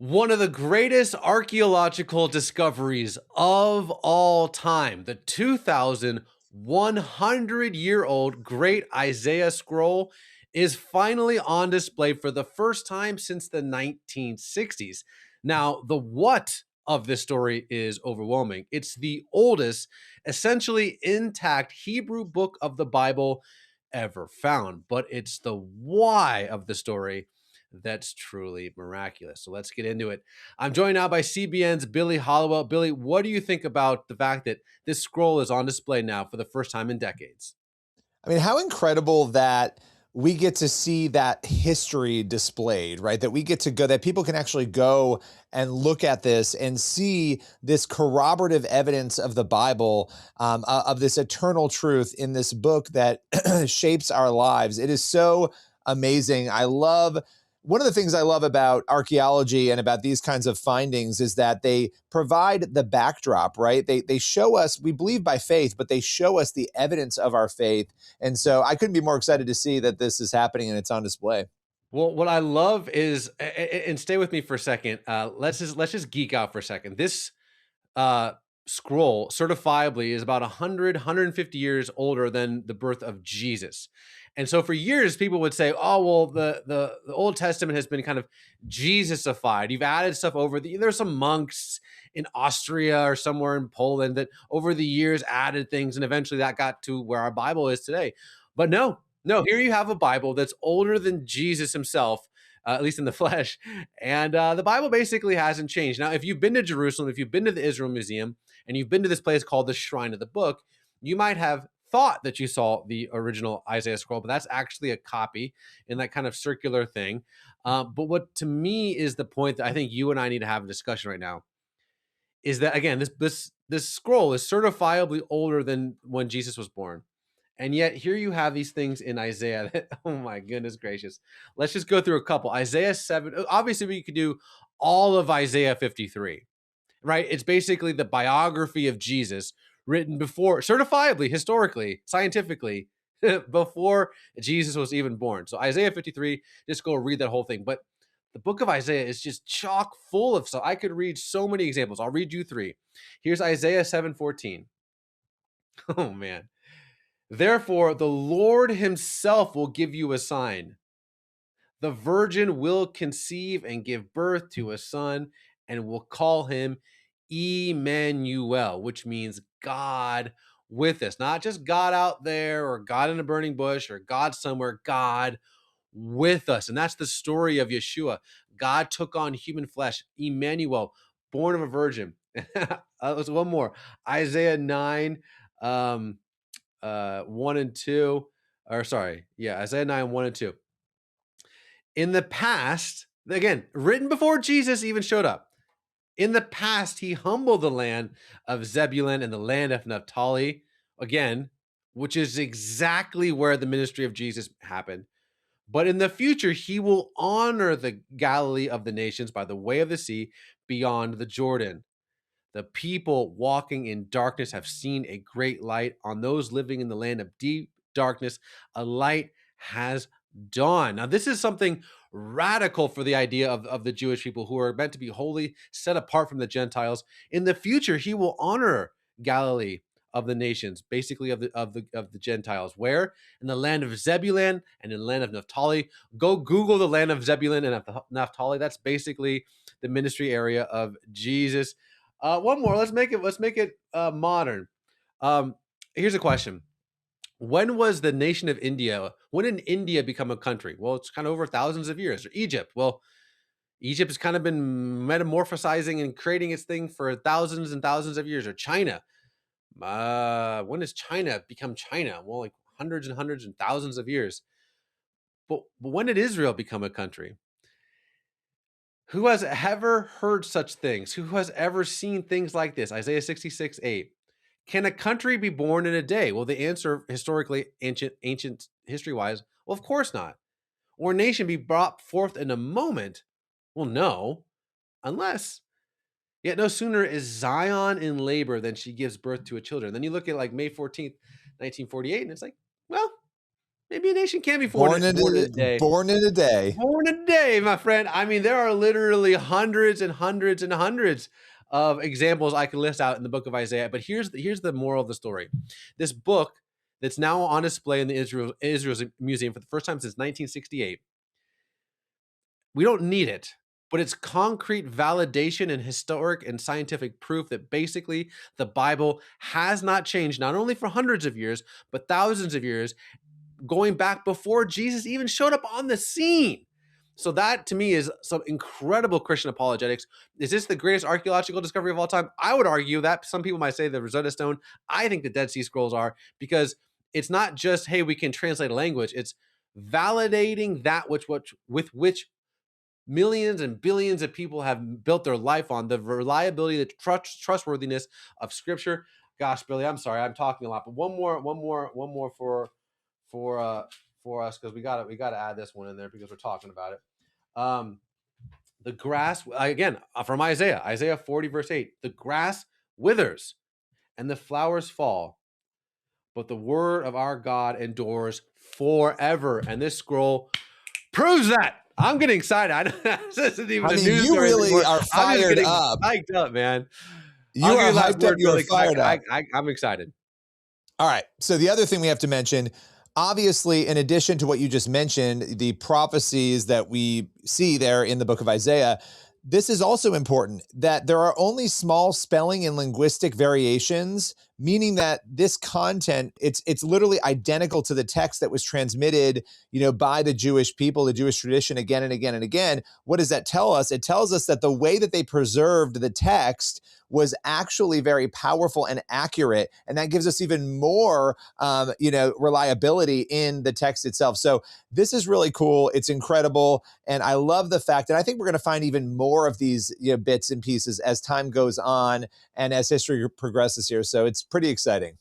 One of the greatest archaeological discoveries of all time, the 2,100-year-old Great Isaiah Scroll, is finally on display for the first time since the 1960s. Now, the what of this story is overwhelming. It's the oldest, essentially intact Hebrew book of the Bible ever found, but it's the why of the story that's truly miraculous. So let's get into it. I'm joined now by CBN's Billy Hallowell. Billy, what do you think about the fact that this scroll is on display now for the first time in decades? I mean, how incredible that we get to see that history displayed, right? That we get to go, that people can actually go and look at this and see this corroborative evidence of the Bible, of this eternal truth in this book that shapes our lives. It is so amazing. One of the things I love about archaeology and about these kinds of findings is that they provide the backdrop, right? They show us, we believe by faith, but they show us the evidence of our faith. And so I couldn't be more excited to see that this is happening and it's on display. Well, what I love is, and stay with me for a second. Let's just geek out for a second. This uh, scroll certifiably is about 100 years older than the birth of Jesus. And so for years, people would say, oh, well, the Old Testament has been kind of Jesusified. You've added stuff there's some monks in Austria or somewhere in Poland that over the years added things. And eventually that got to where our Bible is today. But no, here you have a Bible that's older than Jesus himself, at least in the flesh. And the Bible basically hasn't changed. Now, if you've been to Jerusalem, if you've been to the Israel Museum, and you've been to this place called the Shrine of the Book, you might have thought that you saw the original Isaiah scroll, but that's actually a copy in that kind of circular thing. But what to me is the point that I think you and I need to have a discussion right now is that again, this scroll is certifiably older than when Jesus was born. And yet here you have these things in Isaiah that, oh my goodness gracious. Let's just go through a couple. Isaiah 7, obviously we could do all of Isaiah 53, right? It's basically the biography of Jesus written before, certifiably, historically, scientifically, before Jesus was even born. So Isaiah 53, just go read that whole thing. But the book of Isaiah is just chock full of stuff. I could read so many examples. I'll read you three. Here's Isaiah 7:14. Oh man. Therefore, the Lord himself will give you a sign. The virgin will conceive and give birth to a son and will call him Emmanuel, which means God with us. Not just God out there or God in a burning bush or God somewhere, God with us. And that's the story of Yeshua. God took on human flesh, Emmanuel, born of a virgin. There's one more. Isaiah 9, 1 and 2. Or sorry, yeah, Isaiah 9, 1 and 2. In the past, again, written before Jesus even showed up. In the past, he humbled the land of Zebulun and the land of Naphtali, again, which is exactly where the ministry of Jesus happened. But in the future, he will honor the Galilee of the nations by the way of the sea beyond the Jordan. The people walking in darkness have seen a great light. On those living in the land of deep darkness, a light has dawned. Now, this is something radical for the idea of the Jewish people who are meant to be holy, set apart from the Gentiles. In the future, he will honor Galilee of the nations, basically of the Gentiles. Where? In the land of Zebulun and in the land of Naphtali. Go Google the land of Zebulun and Naphtali. That's basically the ministry area of Jesus. One more. Let's make it modern. Um, Here's a question: when was the nation of India? When did India become a country? Well, it's kind of over thousands of years. Or Egypt. Well, Egypt has kind of been metamorphosizing and creating its thing for thousands and thousands of years. Or China. When does China become China? Well, like hundreds and hundreds and thousands of years. But when did Israel become a country? Who has ever heard such things? Who has ever seen things like this? Isaiah 66, 8. Can a country be born in a day? Well, the answer historically, ancient history wise, well, of course not. Or a nation be brought forth in a moment? Well, no, unless, yet no sooner is Zion in labor than she gives birth to a children. Then you look at like May 14th, 1948, and it's like, well, maybe a nation can be born in a day. born in a day. Born in a day, my friend. I mean, there are literally hundreds and hundreds and hundreds of examples I could list out in the book of Isaiah. But here's the moral of the story. This book that's now on display in the Israel's museum for the first time since 1968. We don't need it, but it's concrete validation and historic and scientific proof that basically the Bible has not changed, not only for hundreds of years, but thousands of years, going back before Jesus even showed up on the scene. So that to me is some incredible Christian apologetics. Is this the greatest archaeological discovery of all time? I would argue that. Some people might say the Rosetta Stone. I think the Dead Sea Scrolls are, because it's not just, hey, we can translate a language. It's validating that with which millions and billions of people have built their life on, the reliability, the trustworthiness of Scripture. Gosh, Billy, I'm sorry, I'm talking a lot, but one more for us, because we gotta add this one in there because we're talking about it. The grass, again, from Isaiah 40 verse 8, the grass withers and the flowers fall, but the word of our God endures forever. And this scroll proves that. I'm getting excited. This isn't even a news you story really anymore. are fired up. Hyped up, man. You are hyped up. You're fired up. I'm excited. All right. So the other thing we have to mention, obviously, in addition to what you just mentioned, the prophecies that we see there in the book of Isaiah, this is also important that there are only small spelling and linguistic variations, meaning that this content, it's literally identical to the text that was transmitted, by the Jewish people, the Jewish tradition, again and again and again. What does that tell us? It tells us that the way that they preserved the text was actually very powerful and accurate, and that gives us even more, reliability in the text itself. So this is really cool. It's incredible, and I love the fact that I think we're going to find even more of these bits and pieces as time goes on and as history progresses here. So it's pretty exciting.